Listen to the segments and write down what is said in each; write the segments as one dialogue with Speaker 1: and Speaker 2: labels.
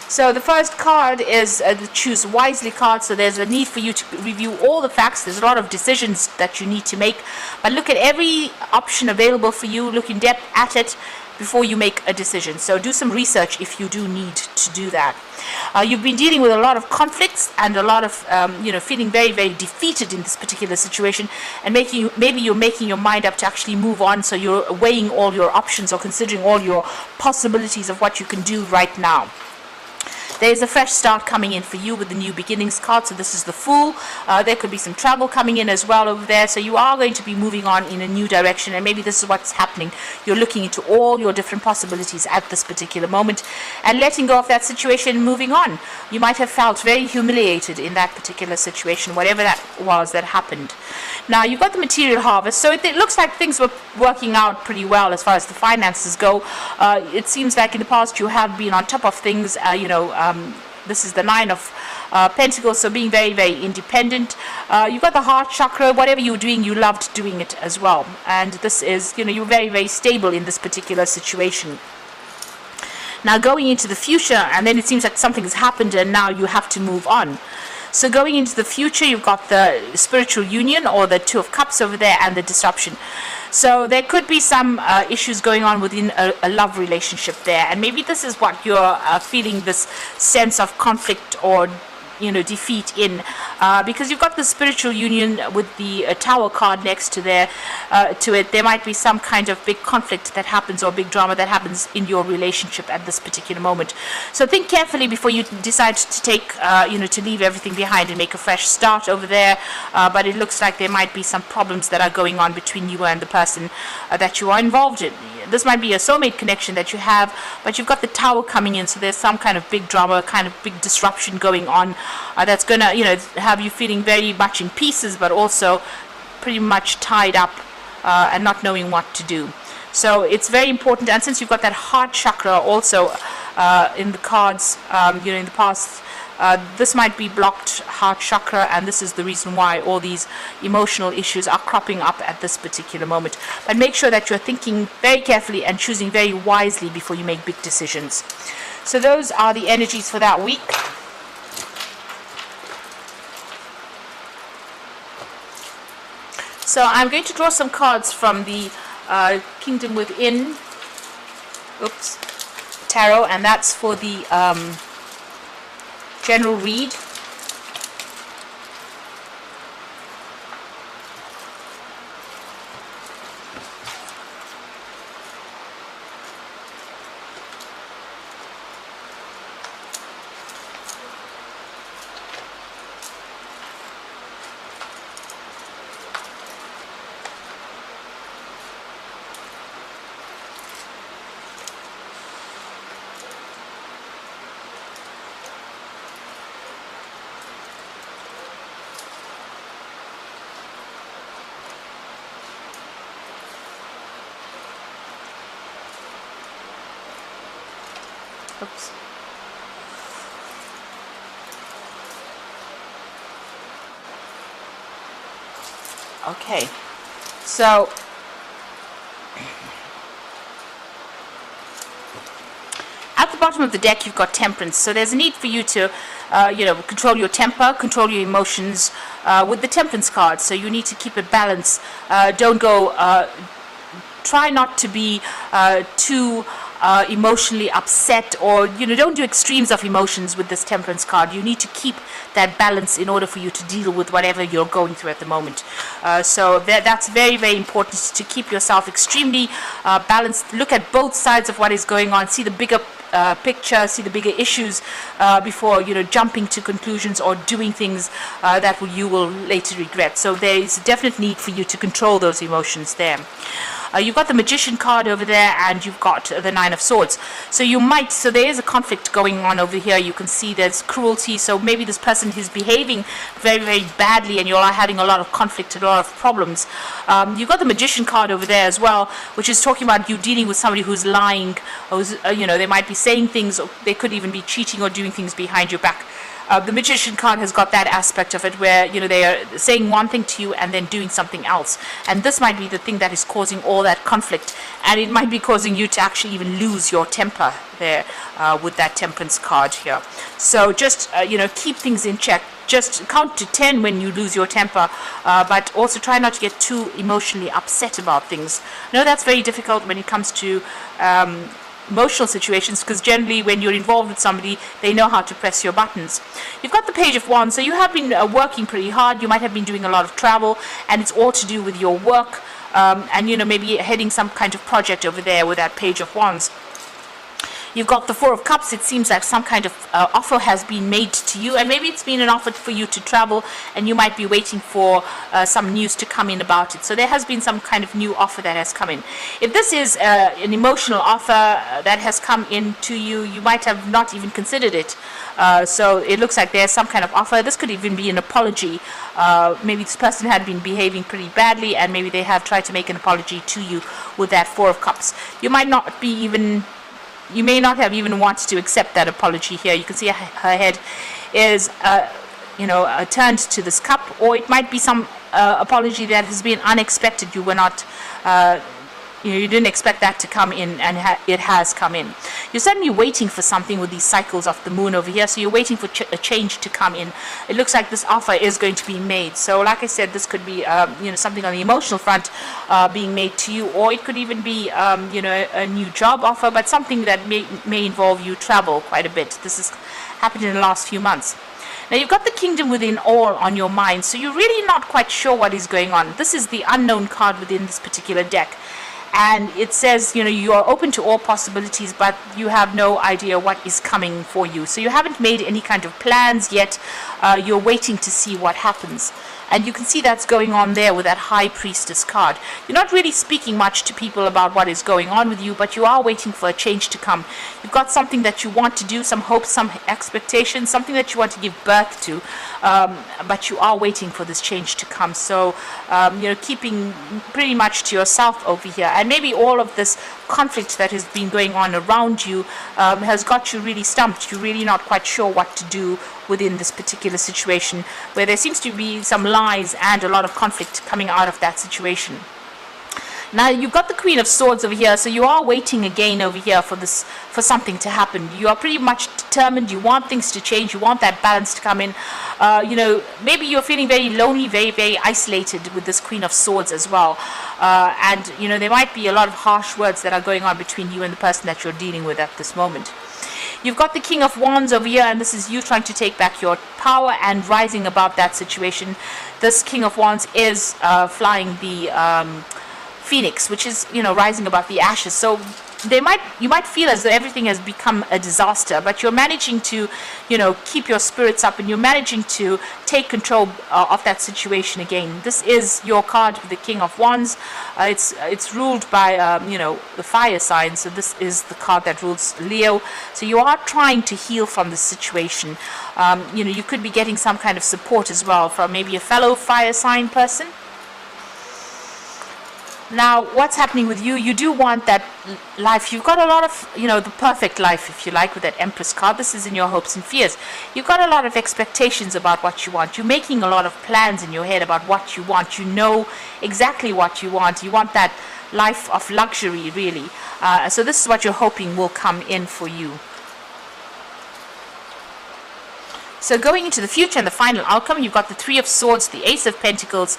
Speaker 1: So the first card is the choose wisely card. So there's a need for you to review all the facts. There's a lot of decisions that you need to make, but look at every option available for you. Look in depth at it before you make a decision. So do some research if you do need to do that. You've been dealing with a lot of conflicts and a lot of feeling very, very defeated in this particular situation, and maybe you're making your mind up to actually move on. So you're weighing all your options or considering all your possibilities of what you can do right now. There's a fresh start coming in for you with the new beginnings card. So this is the Fool. There could be some travel coming in as well over there. So you are going to be moving on in a new direction, and maybe this is what's happening. You're looking into all your different possibilities at this particular moment and letting go of that situation and moving on. You might have felt very humiliated in that particular situation, whatever that was that happened. Now you've got the material harvest. So it looks like things were working out pretty well as far as the finances go. It seems like in the past you have been on top of things, this is the Nine of Pentacles, so being very, very independent. You've got the heart chakra. Whatever you're doing, you loved doing it as well. And this is, you're very, very stable in this particular situation. Now going into the future, and then it seems like something has happened and now you have to move on. So going into the future, you've got the spiritual union, or the Two of Cups over there, and the disruption. So there could be some issues going on within a love relationship there, and maybe this is what you're feeling, this sense of conflict or defeat in, because you've got the spiritual union with the Tower card next to it. There might be some kind of big conflict that happens, or big drama that happens in your relationship at this particular moment. So think carefully before you decide to take to leave everything behind and make a fresh start over there. But it looks like there might be some problems that are going on between you and the person that you are involved in. This might be a soulmate connection that you have, but you've got the Tower coming in, so there's some kind of big drama, kind of big disruption going on that's going to have you feeling very much in pieces, but also pretty much tied up and not knowing what to do. So it's very important, and since you've got that heart chakra also in the cards, in the past, this might be blocked heart chakra, and this is the reason why all these emotional issues are cropping up at this particular moment. But make sure that you're thinking very carefully and choosing very wisely before you make big decisions. So those are the energies for that week. So I'm going to draw some cards from the Kingdom Within Tarot, and that's for the general read. Oops. Okay, so at the bottom of the deck you've got Temperance. So there's a need for you to control your temper, control your emotions with the Temperance card. So you need to keep it balanced. Don't go try not to be too emotionally upset, or don't do extremes of emotions with this Temperance card. You need to keep that balance in order for you to deal with whatever you're going through at the moment. So that's very, very important, to keep yourself extremely balanced. Look at both sides of what is going on, see the bigger picture, see the bigger issues before jumping to conclusions or doing things that you will later regret. So there is a definite need for you to control those emotions there. You've got the Magician card over there, and you've got the Nine of Swords. So there is a conflict going on over here. You can see there's cruelty. So maybe this person is behaving very, very badly, and you are having a lot of conflict, a lot of problems. You've got the Magician card over there as well, which is talking about you dealing with somebody who's lying, who's, they might be saying things, or they could even be cheating or doing things behind your back. The Magician card has got that aspect of it where they are saying one thing to you and then doing something else, and this might be the thing that is causing all all that conflict, and it might be causing you to actually even lose your temper there with that temperance card here. So just keep things in check. Just count to 10 when you lose your temper, but also try not to get too emotionally upset about things. I know that's very difficult when it comes to emotional situations, because generally when you're involved with somebody, they know how to press your buttons. You've got the Page of Wands, so you have been working pretty hard. You might have been doing a lot of travel, and it's all to do with your work, and maybe heading some kind of project over there with that Page of Wands. You've got the Four of Cups. It seems like some kind of offer has been made to you, and maybe it's been an offer for you to travel, and you might be waiting for some news to come in about it. So there has been some kind of new offer that has come in. If this is an emotional offer that has come in to you, you might have not even considered it. So it looks like there's some kind of offer. This could even be an apology. Maybe this person had been behaving pretty badly, and maybe they have tried to make an apology to you with that Four of Cups. You may not have even wanted to accept that apology here. You can see her head is, turned to this cup, or it might be some apology that has been unexpected. You were not, you didn't expect that to come in, and it has come in. You're certainly waiting for something with these cycles of the moon over here, so you're waiting for a change to come in. It looks like this offer is going to be made. So like I said, this could be something on the emotional front being made to you, or it could even be a new job offer, but something that may involve you travel quite a bit. This has happened in the last few months. Now you've got the Kingdom within all on your mind, so you're really not quite sure what is going on. This is the unknown card within this particular deck. And it says, you are open to all possibilities, but you have no idea what is coming for you. So you haven't made any kind of plans yet. You're waiting to see what happens. And you can see that's going on there with that High Priestess card. You're not really speaking much to people about what is going on with you, but you are waiting for a change to come. You've got something that you want to do, some hopes, some expectations, something that you want to give birth to, but you are waiting for this change to come. So, keeping pretty much to yourself over here. And maybe all of this conflict that has been going on around you has got you really stumped. You're really not quite sure what to do within this particular situation, where there seems to be some lies and a lot of conflict coming out of that situation. Now you've got the Queen of Swords over here, so you are waiting again over here for something to happen. You are pretty much determined. You want things to change. You want that balance to come in. Maybe you're feeling very lonely, very, very isolated with this Queen of Swords as well. And there might be a lot of harsh words that are going on between you and the person that you're dealing with at this moment. You've got the King of Wands over here, and this is you trying to take back your power and rising above that situation. This King of Wands is flying the Phoenix, which is, rising above the ashes. So you might feel as though everything has become a disaster, but you're managing to, keep your spirits up, and you're managing to take control of that situation again. This is your card with the King of Wands. It's ruled by, the fire sign, so this is the card that rules Leo. So you are trying to heal from the situation. You could be getting some kind of support as well from maybe a fellow fire sign person. Now, what's happening with you? You do want that life. You've got a lot of, the perfect life, if you like, with that Empress card. This is in your hopes and fears. You've got a lot of expectations about what you want. You're making a lot of plans in your head about what you want. You know exactly what you want. You want that life of luxury, really. So this is what you're hoping will come in for you. So going into the future and the final outcome, you've got the Three of Swords, the Ace of Pentacles,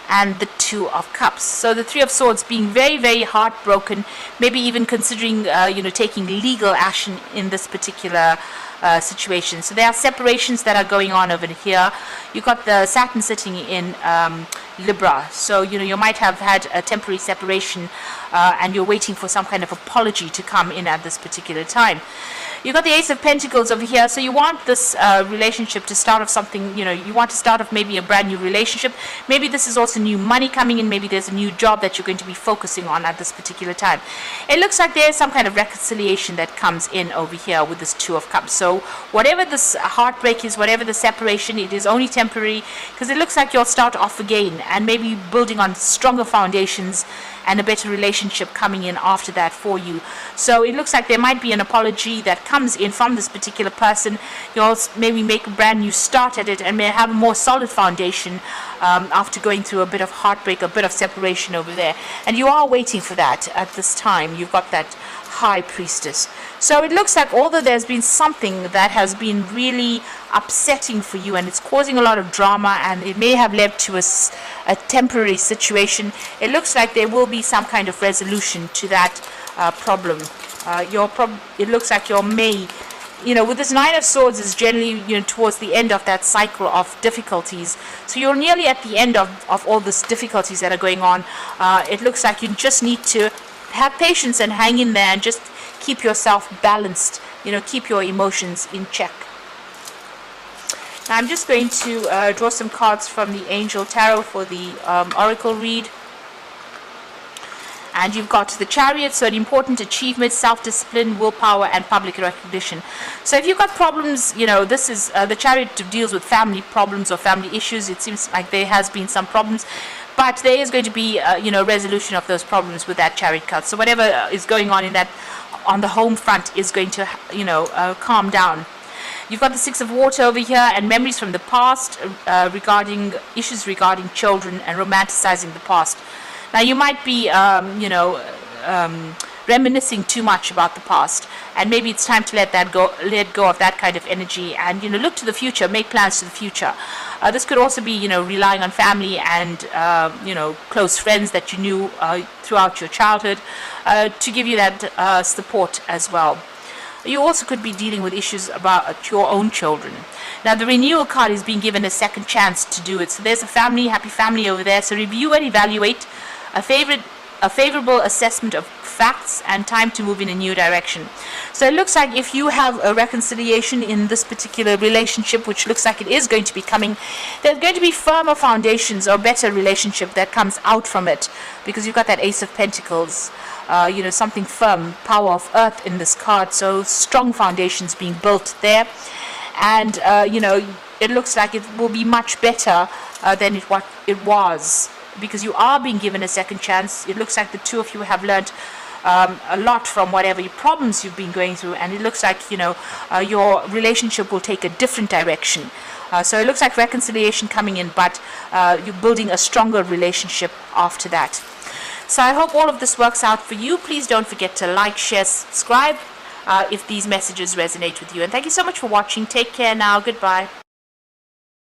Speaker 1: and the Two of Cups. So the Three of Swords being very, very heartbroken, maybe even considering, taking legal action in this particular situation. So there are separations that are going on over here. You've got the Saturn sitting in Libra. So, you might have had a temporary separation and you're waiting for some kind of apology to come in at this particular time. You've got the Ace of Pentacles over here, so you want this relationship to start off something, you want to start off maybe a brand new relationship. Maybe this is also new money coming in. Maybe there's a new job that you're going to be focusing on at this particular time. It looks like there's some kind of reconciliation that comes in over here with this Two of Cups. So whatever this heartbreak is, whatever the separation, it is only temporary, because it looks like you'll start off again and maybe building on stronger foundations and a better relationship coming in after that for you. So it looks like there might be an apology that comes in from this particular person. You'll maybe make a brand new start at it and may have a more solid foundation after going through a bit of heartbreak, a bit of separation over there. And you are waiting for that at this time. You've got that High Priestess. So it looks like although there's been something that has been really upsetting for you and it's causing a lot of drama and it may have led to a temporary situation, it looks like there will be some kind of resolution to that problem. It looks like your May, with this Nine of Swords is generally, towards the end of that cycle of difficulties. So you're nearly at the end of all these difficulties that are going on. It looks like you just need to have patience and hang in there and just keep yourself balanced, keep your emotions in check. Now I'm just going to draw some cards from the Angel Tarot for the Oracle read. And you've got the Chariot, so an important achievement, self-discipline, willpower, and public recognition. So if you've got problems, this is the Chariot deals with family problems or family issues. It seems like there has been some problems, but there is going to be, resolution of those problems with that Chariot card. So whatever is going on the home front is going to, calm down. You've got the Six of Water over here and memories from the past regarding issues regarding children and romanticizing the past. Now you might be, reminiscing too much about the past, and maybe it's time to let go of that kind of energy, and look to the future, make plans to the future. This could also be, relying on family and close friends that you knew throughout your childhood to give you that support as well. You also could be dealing with issues about your own children. Now the Renewal card is being given a second chance to do it. So there's a happy family over there. So review and evaluate, a favorable assessment of facts, and time to move in a new direction. So it looks like if you have a reconciliation in this particular relationship, which looks like it is going to be coming, there's going to be firmer foundations or better relationship that comes out from it, because you've got that Ace of Pentacles, something firm, Power of Earth in this card. So strong foundations being built there, and it looks like it will be much better than what it was, because you are being given a second chance. It looks like the two of you have learned a lot from whatever problems you've been going through, and it looks like your relationship will take a different direction. So it looks like reconciliation coming in, but you're building a stronger relationship after that. So I hope all of this works out for you. Please don't forget to like, share, subscribe if these messages resonate with you. And thank you so much for watching. Take care now. Goodbye.